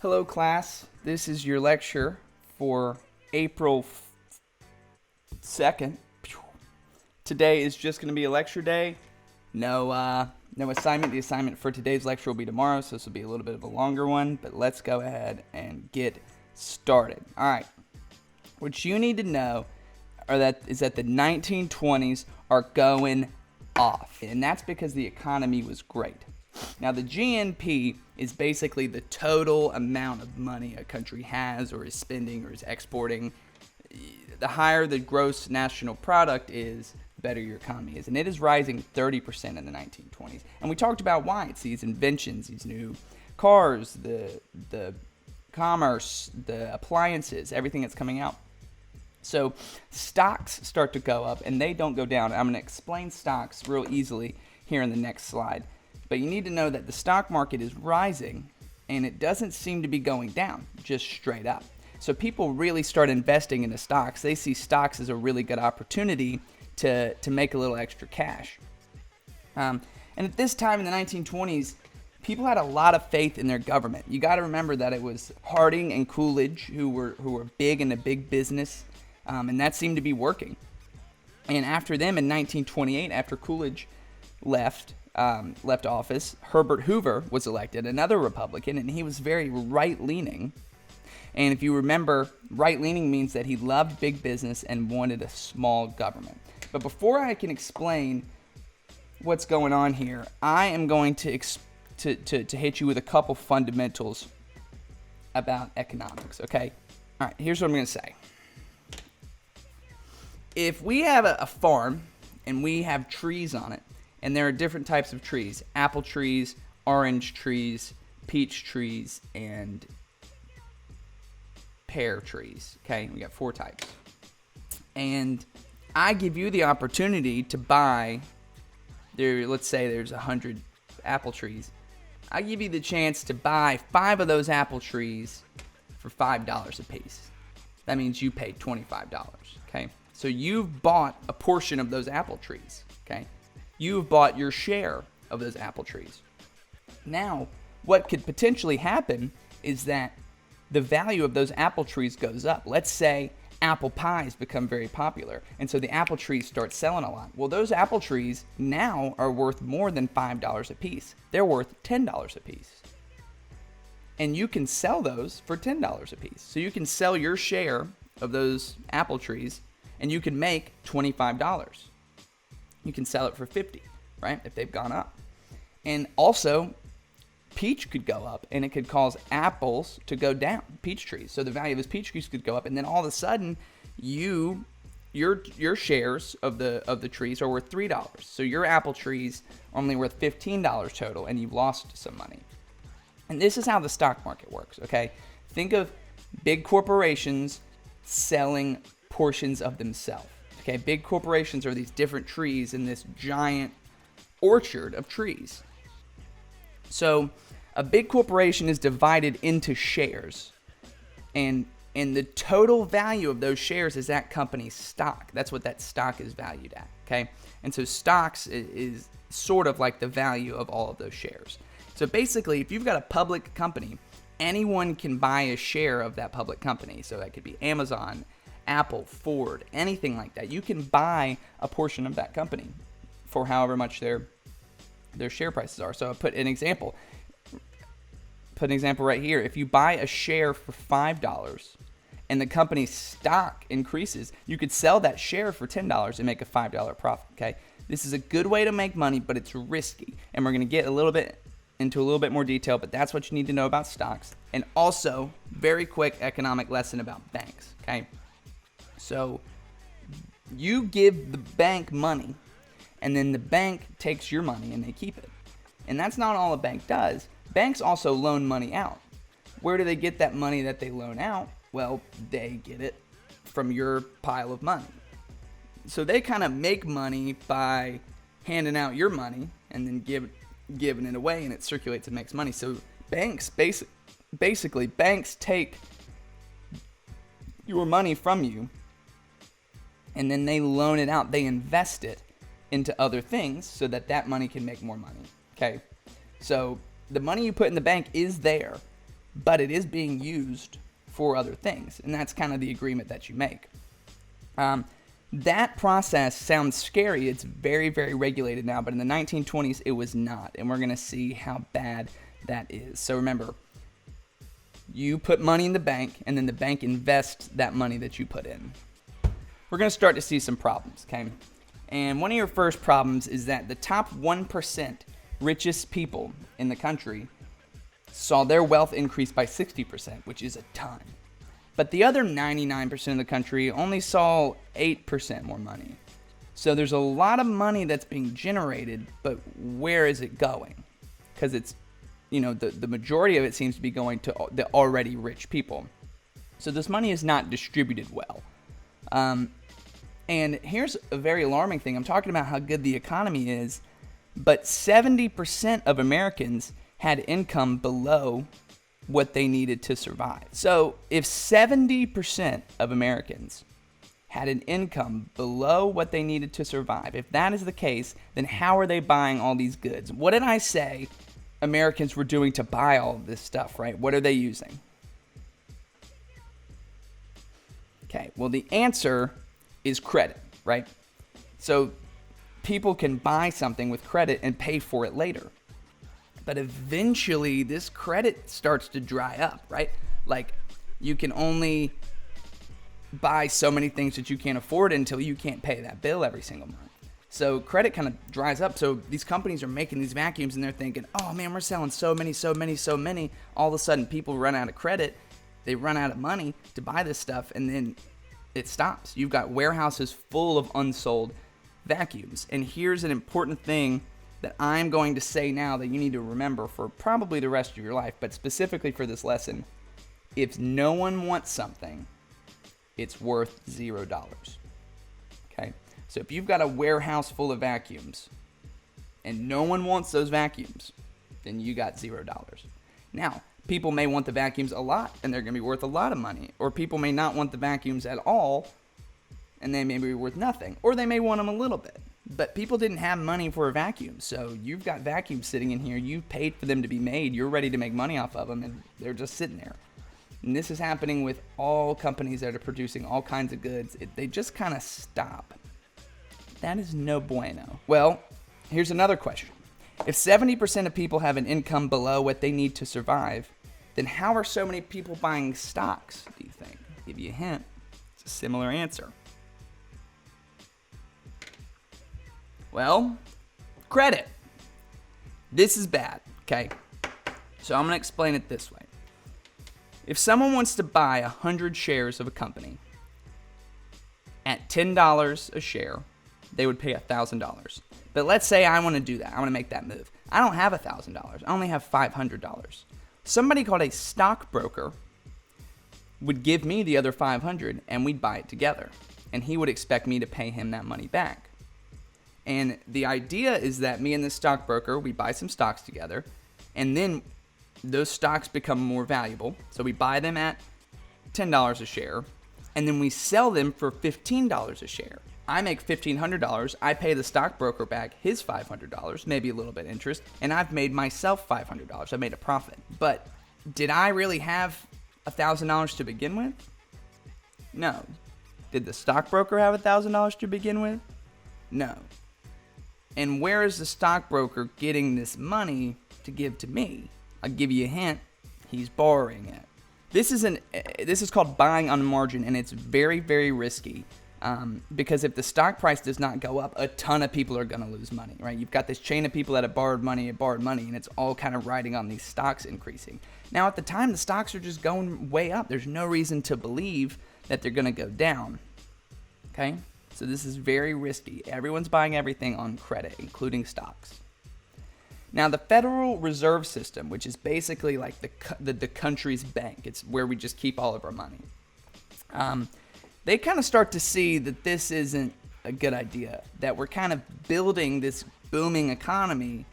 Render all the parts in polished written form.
Hello, class. This is your lecture for April 2nd. Today is just going to be a lecture day. No assignment. The assignment for today's lecture will be tomorrow, so this will be a little bit of a longer one, but let's go ahead and get started. All right. What you need to know is that the 1920s are going off, and that's because the economy was great. Now, the GNP is basically the total amount of money a country has or is spending or is exporting. The higher the gross national product is, the better your economy is. And it is rising 30% in the 1920s. And we talked about why. It's these inventions, these new cars, the commerce, the appliances, everything that's coming out. So stocks start to go up, and they don't go down. I'm going to explain stocks real easily here in the next slide. But you need to know that the stock market is rising, and it doesn't seem to be going down, just straight up. So people really start investing into stocks. They see stocks as a really good opportunity to make a little extra cash. And at this time in the 1920s, people had a lot of faith in their government. You got to remember that it was Harding and Coolidge who were big in the big business, and that seemed to be working. And after them in 1928, after Coolidge left office, Herbert Hoover was elected, another Republican, and he was very right-leaning. And if you remember, right-leaning means that he loved big business and wanted a small government. But before I can explain what's going on here, I am going to hit you with a couple fundamentals about economics, okay? All right, here's what I'm going to say. If we have a farm and we have trees on it, and there are different types of trees: apple trees, orange trees, peach trees, and pear trees. Okay, we got 4 types. And I give you the opportunity to buy, let's say there's 100 apple trees. I give you the chance to buy 5 of those apple trees for $5 a piece. That means you paid $25, okay? So you've bought a portion of those apple trees, okay? You've bought your share of those apple trees. Now, what could potentially happen is that the value of those apple trees goes up. Let's say apple pies become very popular, and so the apple trees start selling a lot. Well, those apple trees now are worth more than $5 a piece. They're worth $10 a piece. And you can sell those for $10 a piece. So you can sell your share of those apple trees, and you can make $25. You can sell it for $50, right, if they've gone up. And also, peach could go up, and it could cause apples to go down, peach trees. So the value of those peach trees could go up, and then all of a sudden, your shares of the trees are worth $3. So your apple trees are only worth $15 total, and you've lost some money. And this is how the stock market works, okay? Think of big corporations selling portions of themselves. Okay, big corporations are these different trees in this giant orchard of trees. So a big corporation is divided into shares, and the total value of those shares is that company's stock. That's what that stock is valued at, okay? And so stocks is sort of like the value of all of those shares. So basically, if you've got a public company, anyone can buy a share of that public company. So that could be Amazon, Apple, Ford, anything like that. You can buy a portion of that company for however much their share prices are. So I put an example right here. If you buy a share for $5 and the company's stock increases, you could sell that share for $10 and make a $5 profit, okay? This is a good way to make money, but it's risky. And we're going to get into a little bit more detail, but that's what you need to know about stocks. And also, very quick economic lesson about banks, okay? So you give the bank money, and then the bank takes your money and they keep it. And that's not all a bank does. Banks also loan money out. Where do they get that money that they loan out? Well, they get it from your pile of money. So they kind of make money by handing out your money and then giving it away, and it circulates and makes money. So banks, basically, banks take your money from you, and then they loan it out. They invest it into other things so that money can make more money, okay? So the money you put in the bank is there, but it is being used for other things, and that's kind of the agreement that you make. That process sounds scary. It's very, very regulated now, but in the 1920s, it was not, and we're going to see how bad that is. So remember, you put money in the bank, and then the bank invests that money that you put in. We're going to start to see some problems, okay? And one of your first problems is that the top 1% richest people in the country saw their wealth increase by 60%, which is a ton. But the other 99% of the country only saw 8% more money. So there's a lot of money that's being generated, but where is it going? Because it's, the majority of it seems to be going to the already rich people. So this money is not distributed well. And here's a very alarming thing. I'm talking about how good the economy is, but 70% of Americans had income below what they needed to survive. So if 70% of Americans had an income below what they needed to survive, if that is the case, then how are they buying all these goods? What did I say Americans were doing to buy all of this stuff, right? What are they using? Okay, well, the answer is credit, right? So people can buy something with credit and pay for it later. But eventually, this credit starts to dry up, right? Like, you can only buy so many things that you can't afford until you can't pay that bill every single month. So credit kind of dries up. So these companies are making these vacuums, and they're thinking, oh, man, we're selling so many. All of a sudden, people run out of credit. They run out of money to buy this stuff, and then it stops. You've got warehouses full of unsold vacuums. And here's an important thing that I'm going to say now that you need to remember for probably the rest of your life, but specifically for this lesson. If no one wants something, it's worth $0. Okay? So if you've got a warehouse full of vacuums and no one wants those vacuums, then you got $0. Now, people may want the vacuums a lot and they're going to be worth a lot of money, or people may not want the vacuums at all and they may be worth nothing, or they may want them a little bit. But people didn't have money for a vacuum, so you've got vacuums sitting in here. You paid for them to be made. You're ready to make money off of them, and they're just sitting there. And this is happening with all companies that are producing all kinds of goods. They just kind of stop. That is no bueno. Well, here's another question. If 70% of people have an income below what they need to survive, then how are so many people buying stocks, do you think? I'll give you a hint. It's a similar answer. Well, credit. This is bad, okay? So I'm going to explain it this way. If someone wants to buy 100 shares of a company at $10 a share, they would pay $1,000. But let's say I want to do that. I want to make that move. I don't have $1,000. I only have $500. Somebody called a stockbroker would give me the other $500 and we'd buy it together. And he would expect me to pay him that money back. And the idea is that me and this stockbroker, we buy some stocks together, and then those stocks become more valuable. So we buy them at $10 a share, and then we sell them for $15 a share. I make $1,500. I pay the stockbroker back his $500, maybe a little bit interest, and I've made myself $500. I made a profit. But did I really have $1,000 to begin with? No. Did the stockbroker have $1,000 to begin with? No. And where is the stockbroker getting this money to give to me? I'll give you a hint. He's borrowing it. This is called buying on margin, and it's very, very risky because if the stock price does not go up, a ton of people are going to lose money, right? You've got this chain of people that have borrowed money, and it's all kind of riding on these stocks increasing. Now, at the time, the stocks are just going way up. There's no reason to believe that they're going to go down, okay? So this is very risky. Everyone's buying everything on credit, including stocks. Now, the Federal Reserve System, which is basically like the country's bank, it's where we just keep all of our money. They kind of start to see that this isn't a good idea, that we're kind of building this booming economy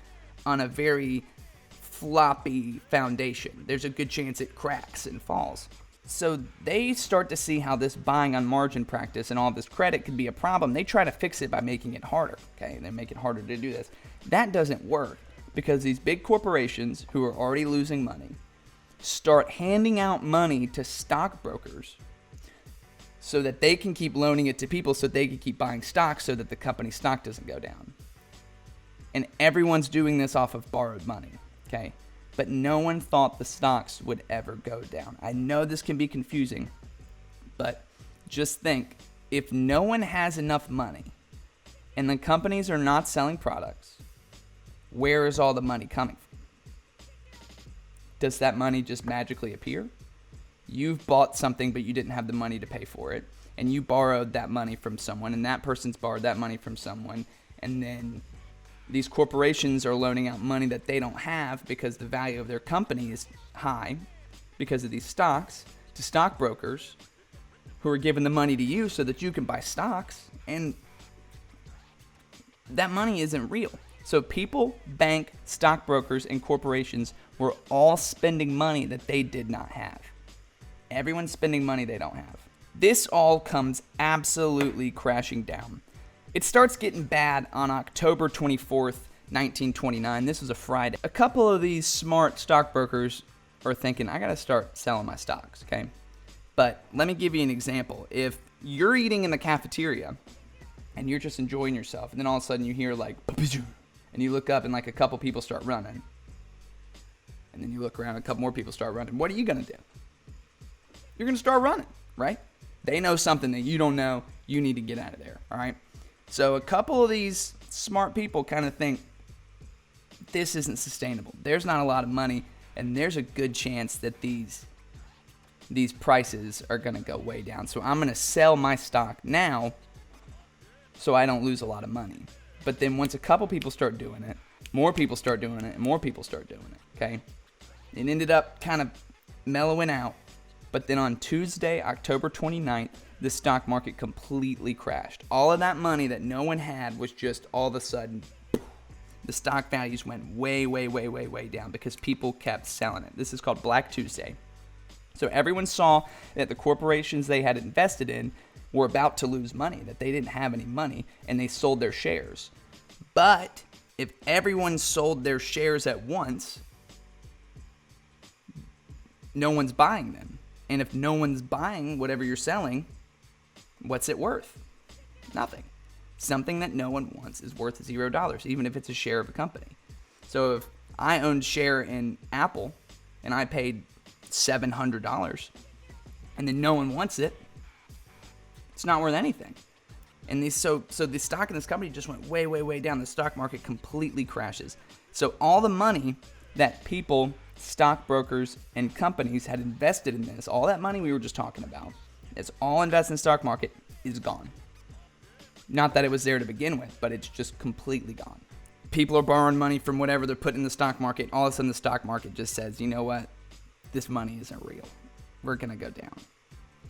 on a very floppy foundation. There's a good chance it cracks and falls. So they start to see how this buying on margin practice and all this credit could be a problem. They try to fix it by making it harder, okay? They make it harder to do this. That doesn't work because these big corporations who are already losing money, start handing out money to stockbrokers so that they can keep loaning it to people so they can keep buying stocks so that the company's stock doesn't go down. And everyone's doing this off of borrowed money, okay? But no one thought the stocks would ever go down. I know this can be confusing, but just think, if no one has enough money and the companies are not selling products, where is all the money coming from? Does that money just magically appear? You've bought something, but you didn't have the money to pay for it, and you borrowed that money from someone, and that person's borrowed that money from someone, and then these corporations are loaning out money that they don't have because the value of their company is high because of these stocks to stockbrokers who are giving the money to you so that you can buy stocks, and that money isn't real. So people, bank, stockbrokers, and corporations were all spending money that they did not have. Everyone's spending money they don't have. This all comes absolutely crashing down. It starts getting bad on October 24th, 1929. This was a Friday. A couple of these smart stockbrokers are thinking, I gotta start selling my stocks, okay? But let me give you an example. If you're eating in the cafeteria and you're just enjoying yourself, and then all of a sudden you hear like, and you look up and like a couple people start running, and then you look around and a couple more people start running, what are you gonna do? You're gonna start running, right? They know something that you don't know. You need to get out of there, all right? So a couple of these smart people kind of think this isn't sustainable. There's not a lot of money, and there's a good chance that these prices are going to go way down. So I'm going to sell my stock now so I don't lose a lot of money. But then once a couple people start doing it, more people start doing it, and more people start doing it, okay? It ended up kind of mellowing out. But then on Tuesday, October 29th, the stock market completely crashed. All of that money that no one had was just all of a sudden, the stock values went way, way, way, way, way down because people kept selling it. This is called Black Tuesday. So everyone saw that the corporations they had invested in were about to lose money, that they didn't have any money, and they sold their shares. But if everyone sold their shares at once, no one's buying them. And if no one's buying whatever you're selling, what's it worth? Nothing. Something that no one wants is worth $0, even if it's a share of a company. So if I owned share in Apple and I paid $700 and then no one wants it, it's not worth anything. And so the stock in this company just went way, way, way down. The stock market completely crashes. So all the money that people, stockbrokers, and companies had invested in this, all that money we were just talking about, it's all invested in the stock market, is gone. Not that it was there to begin with, but it's just completely gone. People are borrowing money from whatever they're putting in the stock market. All of a sudden the stock market just says, you know what? This money isn't real. We're going to go down.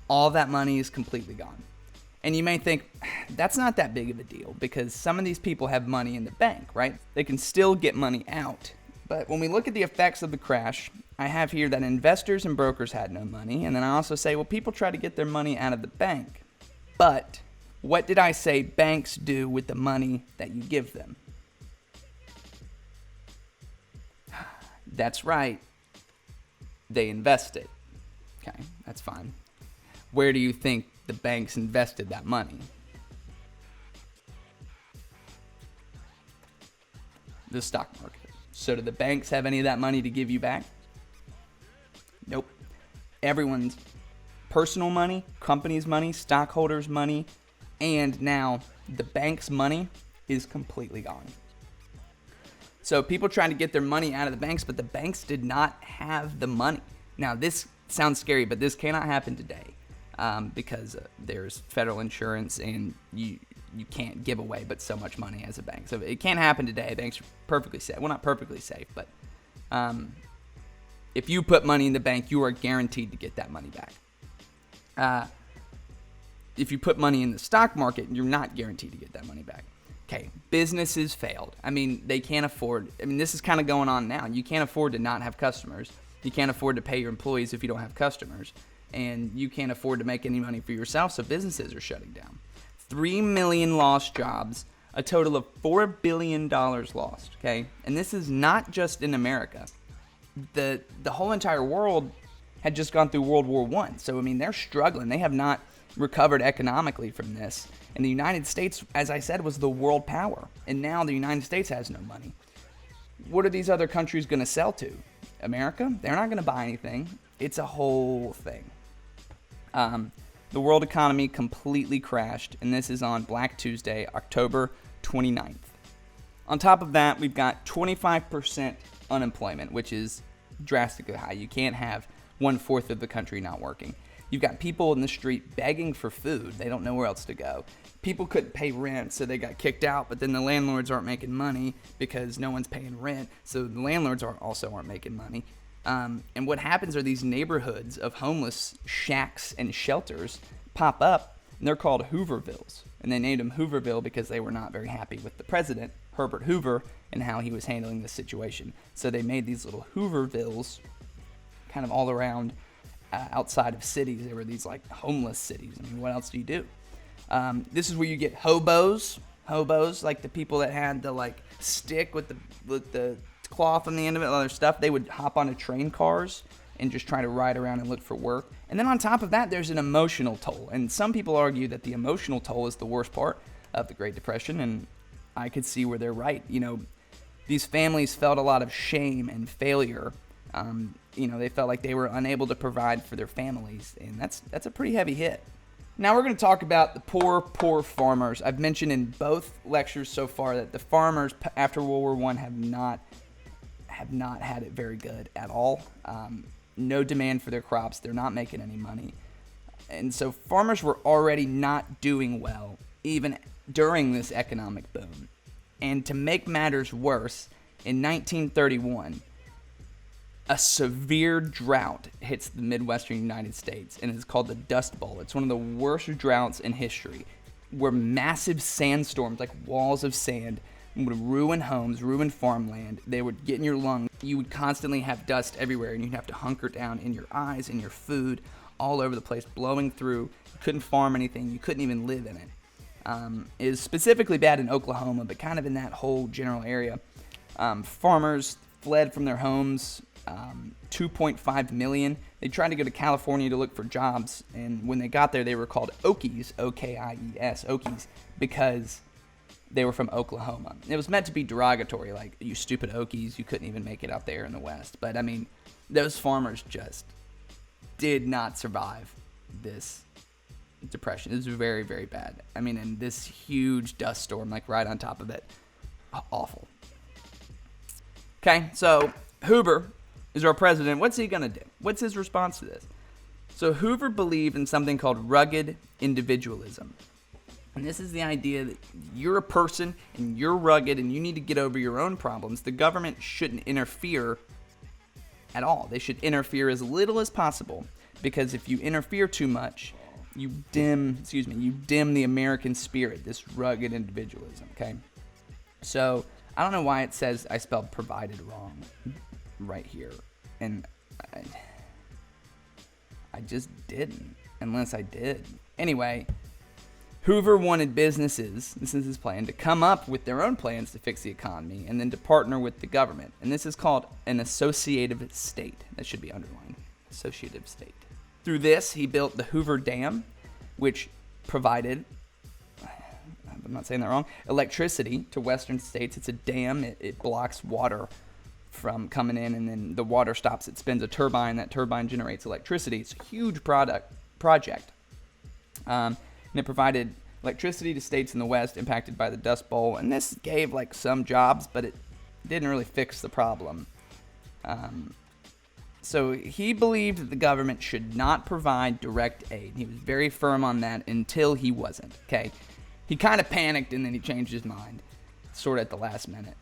All that money is completely gone. And you may think, that's not that big of a deal because some of these people have money in the bank, right? They can still get money out. But when we look at the effects of the crash, I have here that investors and brokers had no money. And then I also say, well, people try to get their money out of the bank. But what did I say banks do with the money that you give them? That's right. They invest it. Okay, that's fine. Where do you think the banks invested that money? The stock market. So do the banks have any of that money to give you back? Nope. Everyone's personal money, company's money, stockholders' money, and now the bank's money is completely gone. So people trying to get their money out of the banks, but the banks did not have the money. Now this sounds scary, but this cannot happen today because there's federal insurance and you can't give away but so much money as a bank. So it can't happen today. Banks are perfectly safe. Well, not perfectly safe, but if you put money in the bank, you are guaranteed to get that money back. If you put money in the stock market, you're not guaranteed to get that money back. Okay, businesses failed. I mean, they can't afford, this is kind of going on now. You can't afford to not have customers. You can't afford to pay your employees if you don't have customers. And you can't afford to make any money for yourself, so businesses are shutting down. 3 million lost jobs, a total of $4 billion lost, okay? And this is not just in America. the whole entire world had just gone through World War I. So, I mean, they're struggling. They have not recovered economically from this. And the United States, as I said, was the world power. And now the United States has no money. What are these other countries going to sell to? America? They're not going to buy anything. It's a whole thing. The world economy completely crashed, and this is on Black Tuesday, October 29th. On top of that, we've got 25% unemployment, which is drastically high. You can't have 1/4 of the country not working. You've got people in the street begging for food. They don't know where else to go. People couldn't pay rent, so they got kicked out, but then the landlords aren't making money because no one's paying rent, so the landlords also aren't making money. And what happens are these neighborhoods of homeless shacks and shelters pop up, and they're called Hoovervilles. And they named them Hooverville because they were not very happy with the president, Herbert Hoover, and how he was handling the situation. So they made these little Hoovervilles kind of all around outside of cities. They were these like homeless cities. I mean, what else do you do? This is where you get hobos, like the people that had the like stick with the cloth on the end of it, other stuff. They would hop onto train cars and just try to ride around and look for work. And then on top of that, there's an emotional toll. And some people argue that the emotional toll is the worst part of the Great Depression, and I could see where they're right. You know, these families felt a lot of shame and failure. They felt like they were unable to provide for their families, and that's a pretty heavy hit. Now we're going to talk about the poor farmers. I've mentioned in both lectures so far that the farmers after World War I have not had it very good at all. No demand for their crops. They're not making any money. And so farmers were already not doing well, even during this economic boom. And to make matters worse, in 1931, a severe drought hits the Midwestern United States, and it's called the Dust Bowl. It's one of the worst droughts in history, where massive sandstorms, like walls of sand, would ruin homes, ruin farmland. They would get in your lungs. You would constantly have dust everywhere, and you'd have to hunker down in your eyes, in your food, all over the place, blowing through. You couldn't farm anything. You couldn't even live in it. It is specifically bad in Oklahoma, but kind of in that whole general area. Farmers fled from their homes. 2.5 million. They tried to go to California to look for jobs, and when they got there, they were called Okies, O-K-I-E-S, Okies, because they were from Oklahoma. It was meant to be derogatory, like, you stupid Okies, you couldn't even make it out there in the West. But, I mean, those farmers just did not survive this depression. It was very, very bad. I mean, and this huge dust storm, like, right on top of it. Awful. Okay, so Hoover is our president. What's he going to do? What's his response to this? So Hoover believed in something called rugged individualism. And this is the idea that you're a person and you're rugged and you need to get over your own problems. The government shouldn't interfere at all. They should interfere as little as possible, because if you interfere too much, you dim the American spirit, this rugged individualism, okay? So I don't know why it says I spelled provided wrong right here, and I just didn't, unless I did. Anyway, Hoover wanted businesses, this is his plan, to come up with their own plans to fix the economy and then to partner with the government. And this is called an associative state. That should be underlined. Associative state. Through this, he built the Hoover Dam, which provided, I'm not saying that wrong, electricity to western states. It's a dam. It blocks water from coming in, and then the water stops. It spins a turbine. That turbine generates electricity. It's a huge project. And it provided electricity to states in the West impacted by the Dust Bowl. And this gave like some jobs, but it didn't really fix the problem. So he believed that the government should not provide direct aid. He was very firm on that until he wasn't. Okay, he kind of panicked and then he changed his mind, sort of at the last minute.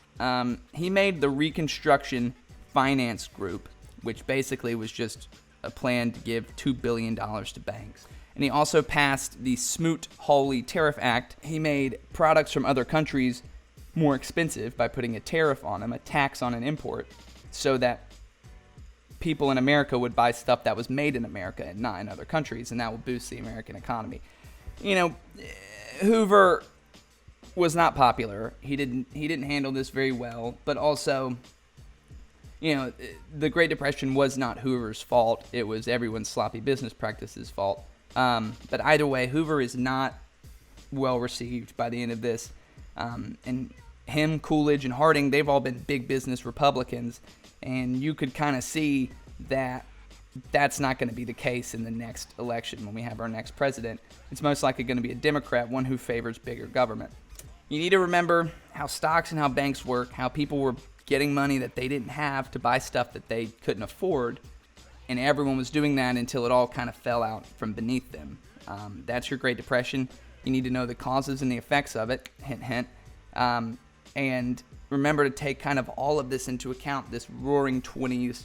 He made the Reconstruction Finance Group, which basically was just a plan to give $2 billion to banks. And he also passed the Smoot-Hawley Tariff Act. He made products from other countries more expensive by putting a tariff on them, a tax on an import, so that people in America would buy stuff that was made in America and not in other countries, and that will boost the American economy. You know, Hoover was not popular. He didn't handle this very well, but also the Great Depression was not Hoover's fault. It was everyone's sloppy business practices' fault. But either way, Hoover is not well received by the end of this. And him, Coolidge, and Harding, they've all been big business Republicans. And you could kind of see that that's not going to be the case in the next election when we have our next president. It's most likely going to be a Democrat, one who favors bigger government. You need to remember how stocks and how banks work, how people were getting money that they didn't have to buy stuff that they couldn't afford, and everyone was doing that until it all kind of fell out from beneath them. That's your Great Depression. You need to know the causes and the effects of it, hint, hint. And remember to take kind of all of this into account, this roaring 20s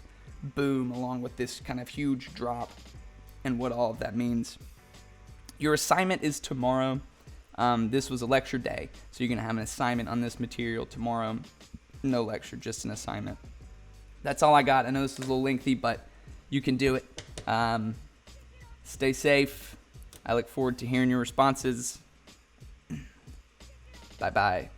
boom along with this kind of huge drop and what all of that means. Your assignment is tomorrow. This was a lecture day, so you're going to have an assignment on this material tomorrow. No lecture, just an assignment. That's all I got. I know this is a little lengthy, but you can do it. Stay safe. I look forward to hearing your responses. Bye-bye.